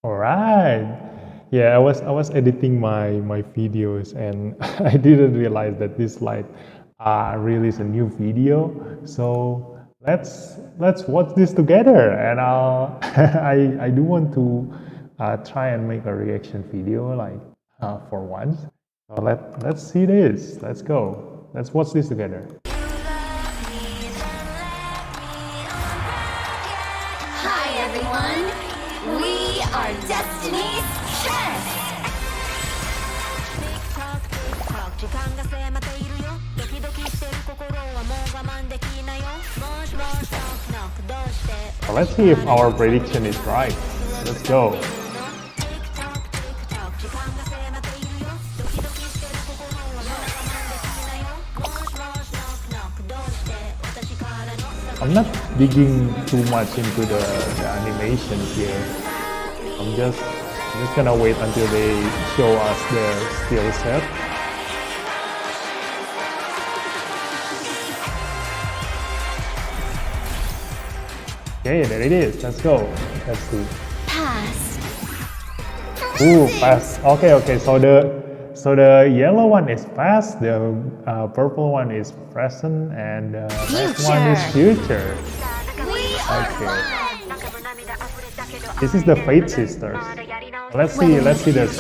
All right. Yeah, I was editing my videos and I didn't realize that Dislyte released a new video. So let's watch this together. And I'll I do want to try and make a reaction video like for once. So let's see this. Let's go. Let's watch this together. Hi everyone! We are Destiny's Chess! 時間が迫っているよドキドキしてる心はもう我慢できないよもしもしノックノックどうして So let's see if our prediction is right. Let's go. 時間が迫っているよドキドキしてる心はもう我慢できないよもしもしノックノックどうして私からの I'm not digging too much into the animation here. I'm just gonna wait until they show us their skill set. Okay, there it is. Let's go. Let's see. Pass. Ooh, fast. Okay. So the yellow one is past, the purple one is present, and the next one is future. We are Okay. one! This is the Fate Sisters. Let's see their skills.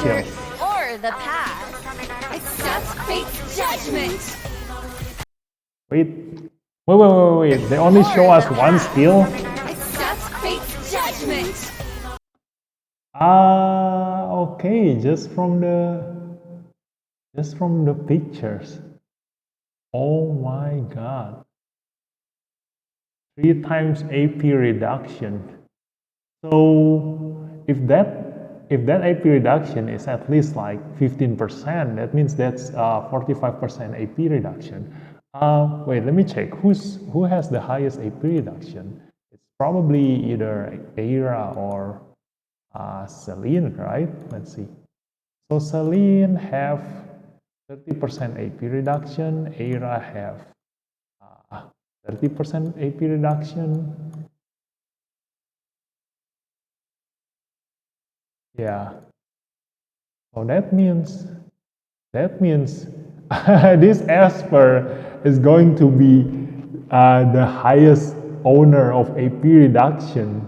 Or the past. Accept fate's judgment! Wait. They only show us one skill. Accept fate's judgment! Okay, just from the pictures. Oh my god. 3 times AP reduction. So if that AP reduction is at least like 15%, that means that's 45% AP reduction. Wait, let me check. Who has the highest AP reduction? It's probably either Aira or Celine, right? Let's see. So Celine have 30% AP reduction. Aira have 30% AP reduction. Yeah. So that means this Esper is going to be the highest owner of AP reduction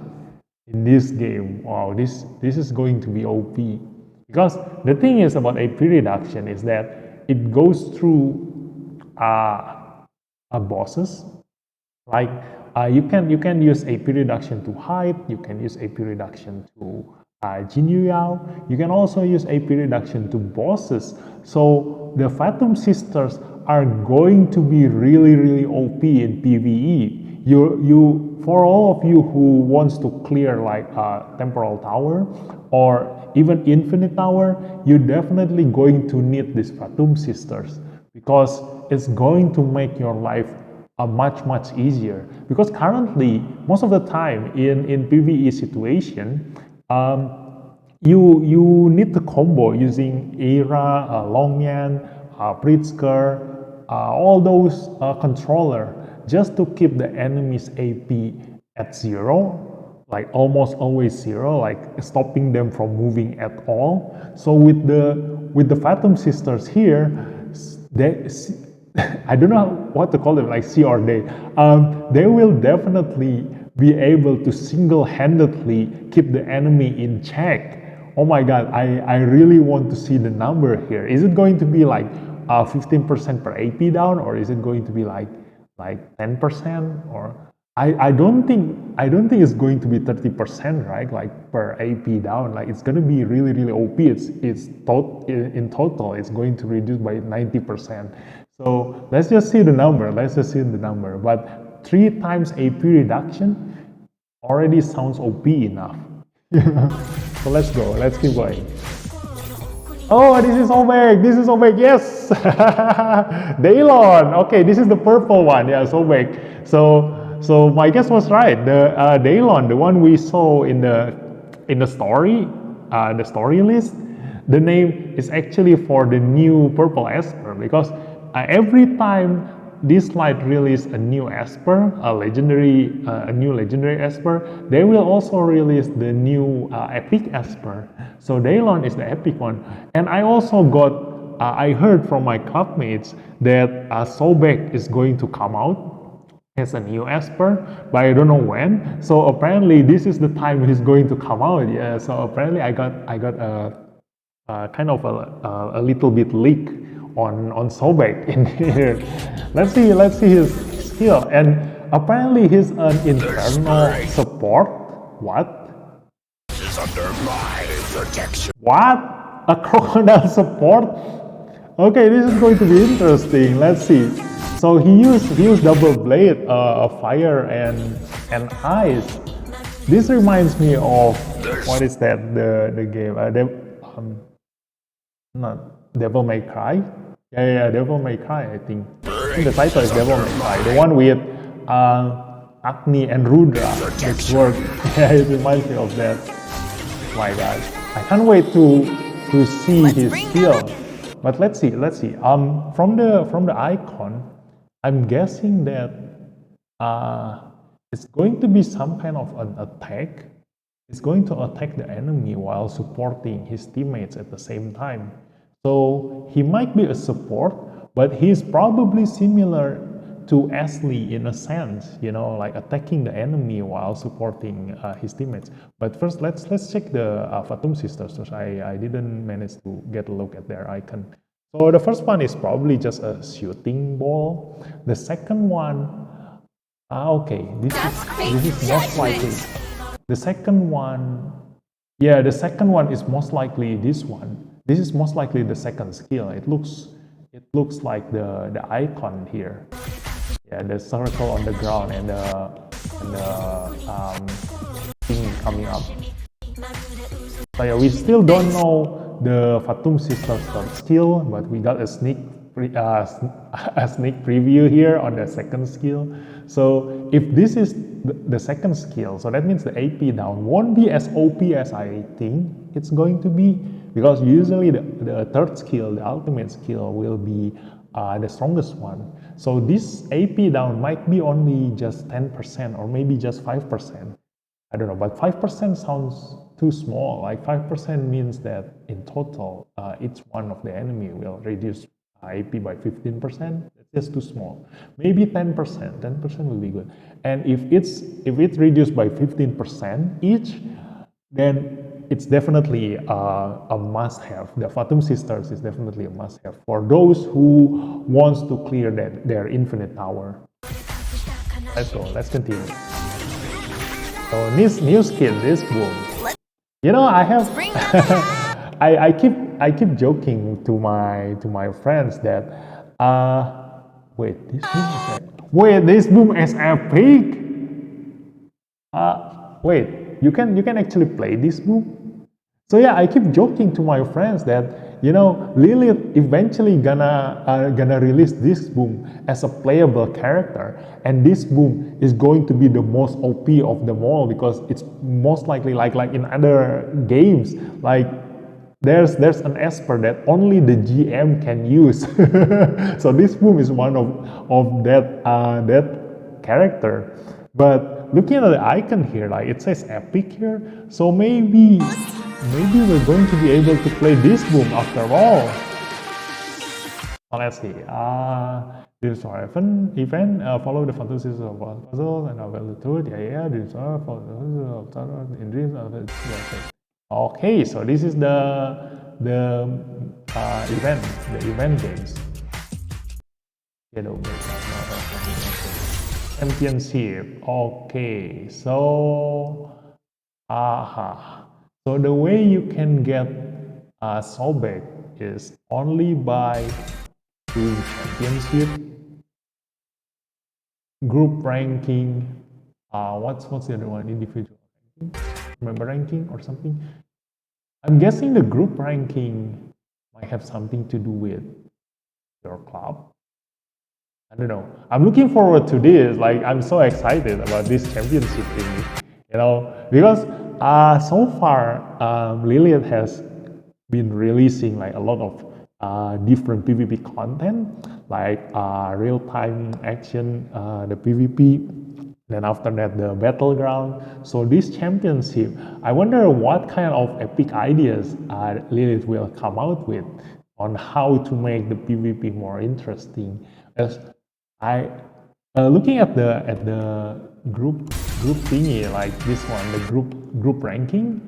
in this game. Wow, this is going to be OP. Because the thing is about AP reduction is that it goes through bosses. Like you can use AP reduction to height, you can use AP reduction to Jinyu Yao, you can also use AP reduction to bosses. So the Phantom Sisters are going to be really OP in PvE. You for all of you who wants to clear like Temporal Tower or even Infinite Tower, you're definitely going to need these Phantom Sisters because it's going to make your life much easier. Because currently, most of the time in PvE situation, you need to combo using Aira, Longyan, Pritzker, all those controller just to keep the enemy's AP at 0, like almost always 0, like stopping them from moving at all. So with the Phantom Sisters here, they I don't know what to call them, like C or they will definitely be able to single-handedly keep the enemy in check. Oh my god, I really want to see the number here. Is it going to be like 15% per AP down, or is it going to be like 10%? Or I don't think it's going to be 30%, right? Like per AP down. Like it's gonna be really OP. In total it's going to reduce by 90%. So let's just see the number. But 3 times AP reduction already sounds OP enough. So let's go. Let's keep going. Oh, this is Obek. Yes. Daylon. Okay, this is the purple one. Yeah, Obek. So my guess was right. The Daylon, the one we saw in the story, the story list, the name is actually for the new purple Esper because every time Dislyte released a new Esper, a new legendary Esper, they will also release the new epic Esper. So Daylon is the epic one, and I also got. I heard from my clubmates that Sobek is going to come out as a new Esper, but I don't know when. So apparently this is the time he's going to come out. Yeah. So apparently I got a kind of a little bit leak on Sobek in here. Let's see his skill, and apparently he's an internal support. What? Is under my protection. What? A crocodile support? Okay, this is going to be interesting. Let's see. So he used double blade, fire and ice. This reminds me of what is that the game? Not Devil May Cry. Yeah, Devil May Cry. I think the title is Devil May Cry. The one with Agni and Rudra mixed work. Yeah, it reminds me of that. My God, I can't wait to see his skill. But let's see. From the icon, I'm guessing that it's going to be some kind of an attack. It's going to attack the enemy while supporting his teammates at the same time. So he might be a support, but he's probably similar to Ashley in a sense, like attacking the enemy while supporting his teammates. But first, let's check the Fatum sisters. Because I didn't manage to get a look at their icon. So the first one is probably just a shooting ball. The second one, okay, this is most likely. The second one, yeah, the second one is most likely this one. This is most likely the second skill. It looks like the icon here. Yeah, the circle on the ground and the thing coming up. So yeah, we still don't know the Fatum sisters third skill, but we got a sneak preview here on the second skill. So if this is the second skill, so that means the AP down won't be as OP as I think it's going to be, because usually the third skill, the ultimate skill, will be the strongest one. So this AP down might be only just 10% or maybe just 5%. I don't know, but 5% sounds too small. Like 5% means that in total, each one of the enemy will reduce AP by 15%. That's just too small. Maybe 10%. 10% will be good. And if it's reduced by 15% each, then it's definitely a must-have. The Fatum sisters is definitely a must-have for those who wants to clear their infinite tower. Let's go. Let's continue. So new skin, this boom. I have I keep joking to my friends that this boom is epic. Wait, you can actually play this boom. So yeah, I keep joking to my friends that Lilith eventually gonna release this boom as a playable character, and this boom is going to be the most OP of them all, because it's most likely like in other games, like there's an Esper that only the GM can use. So this boom is one of that character. But looking at the icon here, like it says epic here, so maybe we're going to be able to play this boom after all. So let's see. This event follow the fantasies of puzzles and novel truth. Yeah. This follow the fantasies of in dreams of okay, so this is the event games. Championship. Okay, so so the way you can get Sobek is only by doing championship, group ranking. What's the other one? Individual ranking, member ranking, or something. I'm guessing the group ranking might have something to do with your club. I don't know. I'm looking forward to this. Like, I'm so excited about this championship thing, because so far Lilith has been releasing like a lot of different PvP content like real-time action, the PvP. Then after that, the battleground. So this championship, I wonder what kind of epic ideas Lilith will come out with on how to make the PvP more interesting. As I looking at the group thingy like this one, the group ranking.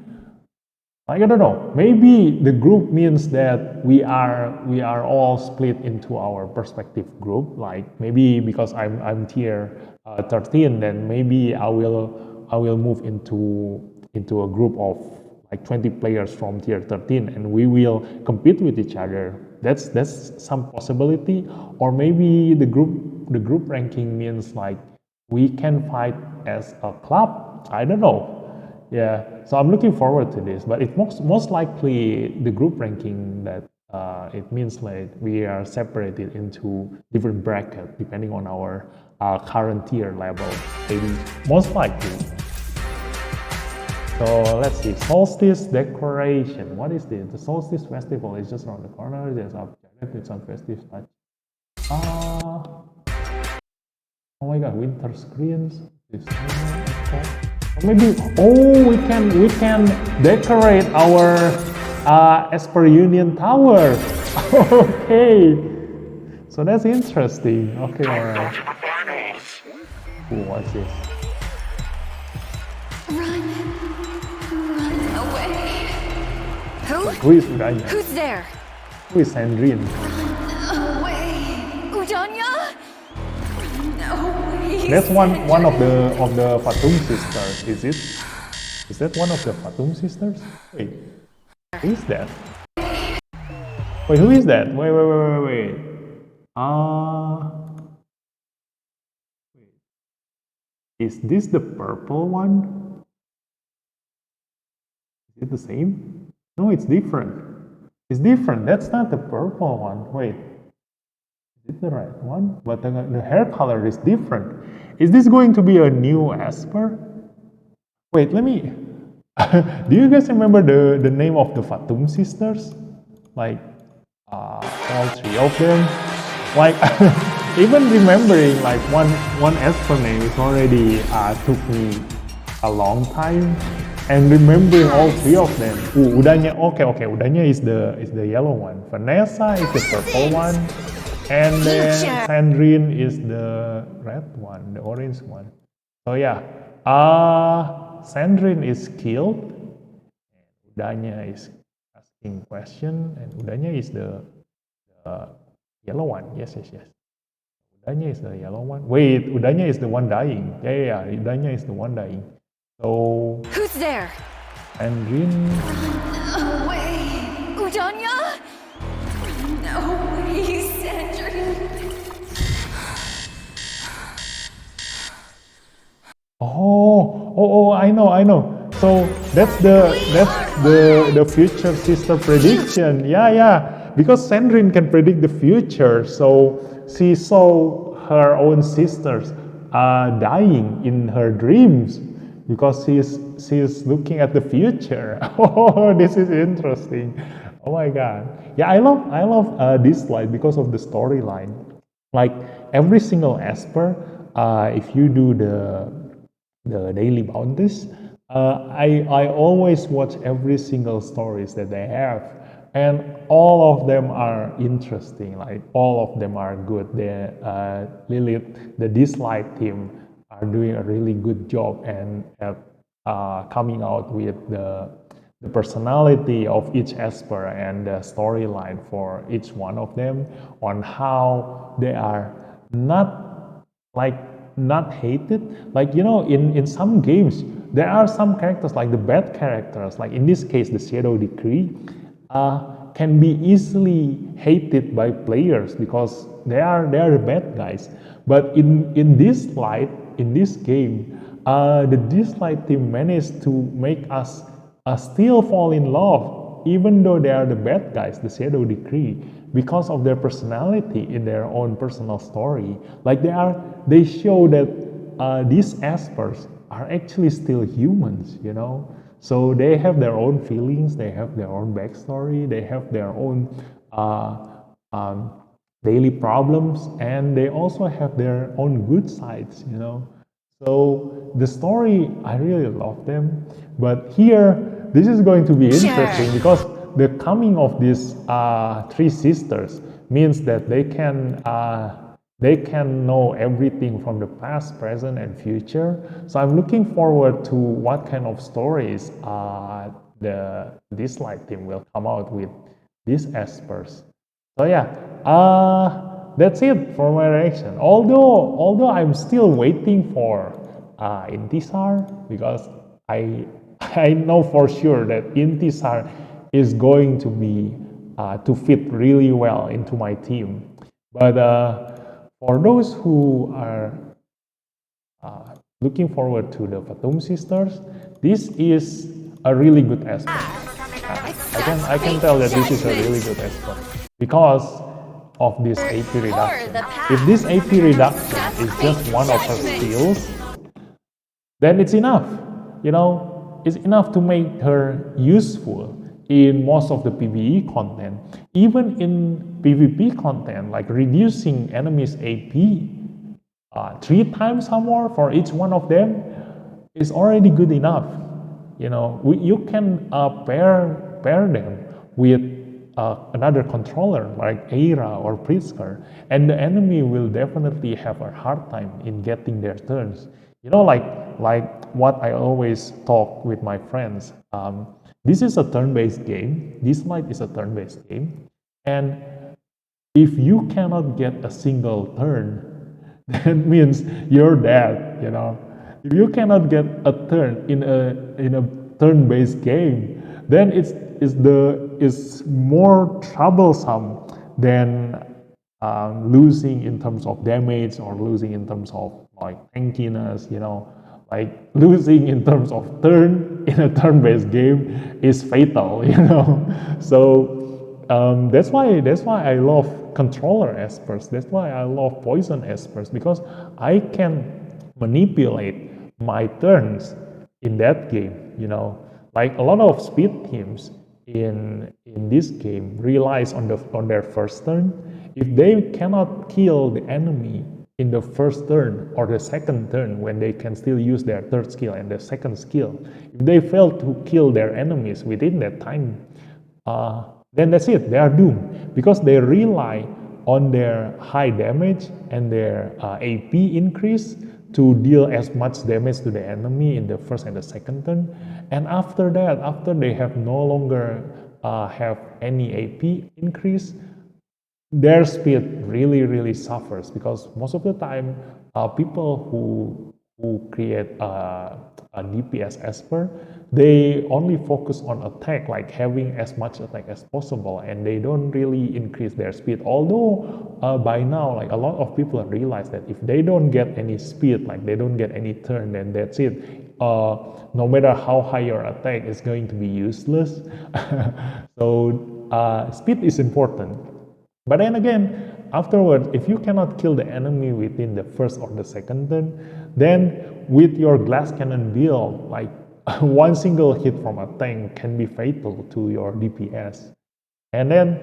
Like, I don't know. Maybe the group means that we are all split into our perspective group. Like maybe because I'm tier 13, then maybe I will move into a group of like 20 players from tier 13, and we will compete with each other. That's some possibility. Or maybe the group ranking means like we can fight as a club. I don't know. Yeah, so I'm looking forward to this, but it most likely the group ranking that it means like we are separated into different brackets depending on our current tier level, maybe most likely. So let's see, solstice decoration. What is this? The solstice festival is just around the corner. There's some festive touch. Oh my god, winter screens. This maybe we can decorate our Esper Union Tower. Okay, so that's interesting. Okay, alright. Ooh, what's this? Run away. Who is Udanya? Who's there? Who is Sandrine? Away. Udanya? No. That's one of the Fatum sisters. Is it? Is that one of the Fatum sisters? Wait, who is that? Wait, who is that? Wait. Is this the purple one? Is it the same? No, it's different. It's different. That's not the purple one. Wait. Is it the right one? But the hair color is different. Is this going to be a new Esper? Wait, let me... Do you guys remember the name of the Fatum sisters? Like, all three of them? Like, even remembering like one Esper name is already took me a long time. And remembering all three of them. Udanya, okay, Udanya is the yellow one. Vanessa is the purple one. And then Sandrine is the red one, the orange one. So yeah, Sandrine is killed. Udanya is asking question, and Udanya is the yellow one. Yes. Udanya is the yellow one. Wait, Udanya is the one dying. Yeah. Udanya is the one dying. So Who's there? Sandrine. Away. Udanya? No way, Sandrine. Oh, I know. So that's the future sister prediction. Yeah. Because Sandrine can predict the future, so she saw her own sisters dying in her dreams because she's looking at the future. Oh, this is interesting. Oh my god. Yeah, I love Dislyte because of the storyline. Like every single Esper, if you do the daily bounties, I always watch every single stories that they have, and all of them are interesting. Like all of them are good. Lilith, the Dislyte team, are doing a really good job and at coming out with the personality of each Esper and the storyline for each one of them on how they are not hated. Like, in some games there are some characters, like the bad characters, like in this case the Shadow Decree, can be easily hated by players because they are the bad guys. But in this game, the Dislyte team managed to make us still fall in love, even though they are the bad guys, the Shadow Decree, because of their personality in their own personal story. Like they show that these Espers are actually still humans, So they have their own feelings, they have their own backstory, they have their own uh, um, daily problems, and they also have their own good sides, you know. So the story, I really love them. But here, this is going to be interesting because the coming of these three sisters means that they can know everything from the past, present, and future. So I'm looking forward to what kind of stories the Dislyte team will come out with these espers. So yeah, that's it for my reaction. Although I'm still waiting for Intisar because I I know for sure that Intisar is going to be to fit really well into my team. But for those who are looking forward to the Fatum sisters, this is a really good aspect. I can tell that this is a really good aspect because of this AP reduction. If this AP reduction is just one of her skills, then it's enough. You know, it's enough to make her useful in most of the PvE content. Even in PvP content, like reducing enemies AP 3 times or more for each one of them is already good enough. You know, you can pair them with another controller like Eira or Pritzker, and the enemy will definitely have a hard time in getting their turns. You know, like what I always talk with my friends. This is a turn-based game. Dislyte is a turn-based game, and if you cannot get a single turn, that means you're dead. You know, if you cannot get a turn in a turn-based game, then it's more troublesome than losing in terms of damage or losing in terms of like tankiness. You know, like losing in terms of turn in a turn-based game is fatal. You know, so that's why I love controller espers. That's why I love poison espers because I can manipulate my turns in that game. You know, like a lot of speed teams in this game relies on their first turn. If they cannot kill the enemy in the first turn or the second turn when they can still use their third skill and the second skill, if they fail to kill their enemies within that time, then that's it. They are doomed because they rely on their high damage and their AP increase to deal as much damage to the enemy in the first and the second turn. And after that, after they have no longer have any AP increase, their speed really suffers because most of the time people who create a DPS esper, they only focus on attack, like having as much attack as possible, and they don't really increase their speed. Although by now, like a lot of people realize that if they don't get any speed, like they don't get any turn, then that's it. No matter how high your attack is going to be useless. So speed is important. But then again, afterwards, if you cannot kill the enemy within the first or the second turn, then with your glass cannon build, like one single hit from a tank can be fatal to your DPS. And then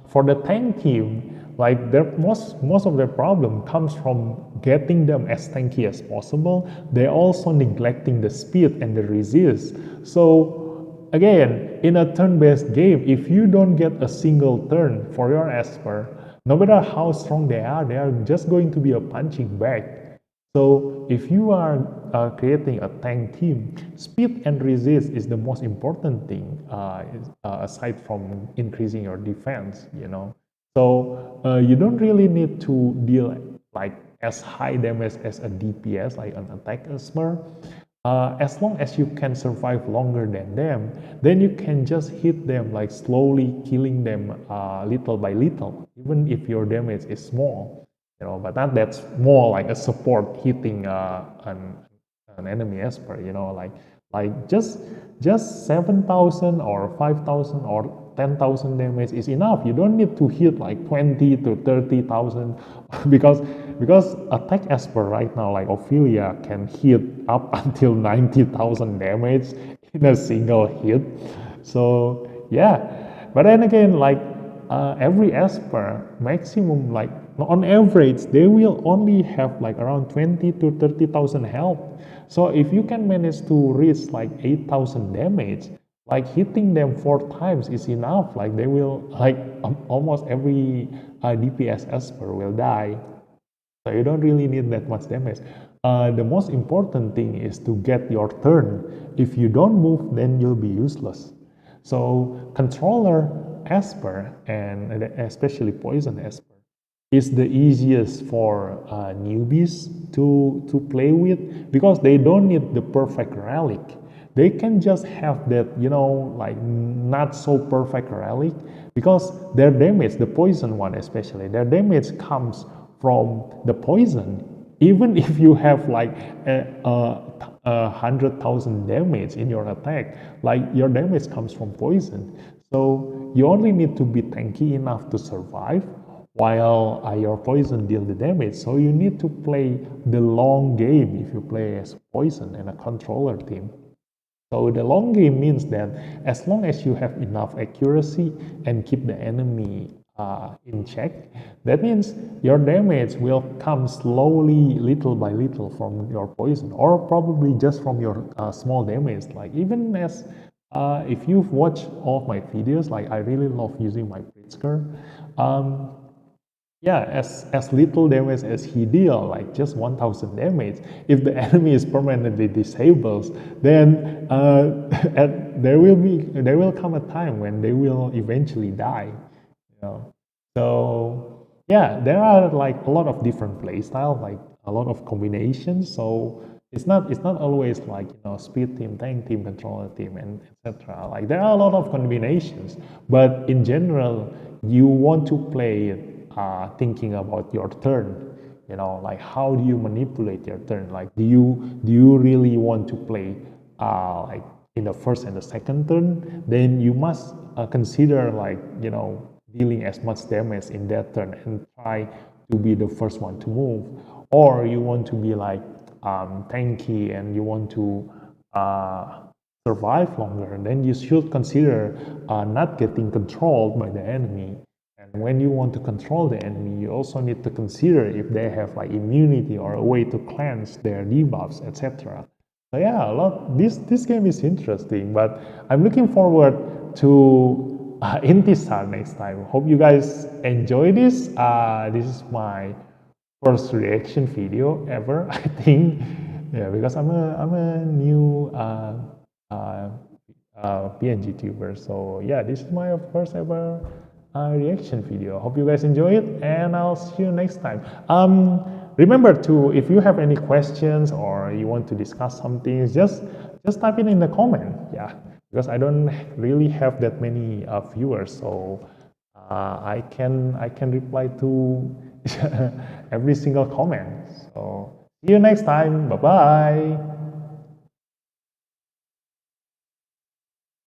for the tank team, like most of their problem comes from getting them as tanky as possible. They're also neglecting the speed and the resist. So again, in a turn-based game, if you don't get a single turn for your esper, no matter how strong they are just going to be a punching bag. So if you are creating a tank team, speed and resist is the most important thing aside from increasing your defense, you know. So you don't really need to deal like as high damage as a DPS, like an attack esper. As long as you can survive longer than them, then you can just hit them like slowly killing them little by little, even if your damage is small, you know. But that's more like a support hitting an enemy esper, you know, like just 7,000 or 5,000 or 10,000 damage is enough. You don't need to hit like 20 to 30,000 because attack esper right now like Ophelia can hit up until 90,000 damage in a single hit. So yeah, but then again, like every Esper maximum, like on average, they will only have like around 20 to 30,000 health. So if you can manage to reach like 8,000 damage, like hitting them 4 times is enough. Like they will, like almost every DPS Esper will die. So you don't really need that much damage. The most important thing is to get your turn. If you don't move, then you'll be useless. So controller Esper, and especially poison Esper, is the easiest for newbies to play with, because they don't need the perfect relic. They can just have that, like not so perfect relic, because their damage, the poison one especially, their damage comes from the poison. Even if you have like 100,000 damage in your attack, like your damage comes from poison. So you only need to be tanky enough to survive while your poison deal the damage. So you need to play the long game if you play as poison and a controller team. So the long game means that as long as you have enough accuracy and keep the enemy in check, that means your damage will come slowly, little by little, from your poison, or probably just from your small damage. Like even as if you've watched all of my videos, like I really love using my Pritzker. Yeah, as little damage as he deal, like just 1,000 damage. If the enemy is permanently disabled, then there will come a time when they will eventually die. So yeah, there are like a lot of different play style, like a lot of combinations. So it's not always like speed team, tank team, controller team, and etc. Like there are a lot of combinations, but in general, you want to play it thinking about your turn. Like how do you manipulate your turn? Like do you really want to play like in the first and the second turn? Then you must consider like dealing as much damage in that turn and try to be the first one to move. Or you want to be like tanky and you want to survive longer, then you should consider not getting controlled by the enemy. And when you want to control the enemy, you also need to consider if they have like immunity or a way to cleanse their debuffs, etc. So yeah, this game is interesting, but I'm looking forward to Intisar next time. Hope you guys enjoy this. This is my first reaction video ever, I think. Yeah, because I'm a new PNG tuber. So yeah, this is my first ever reaction video. Hope you guys enjoy it, and I'll see you next time. Remember to, if you have any questions or you want to discuss something, just type it in the comment. Yeah, because I don't really have that many viewers, so I can reply to every single comment. So see you next time. Bye bye.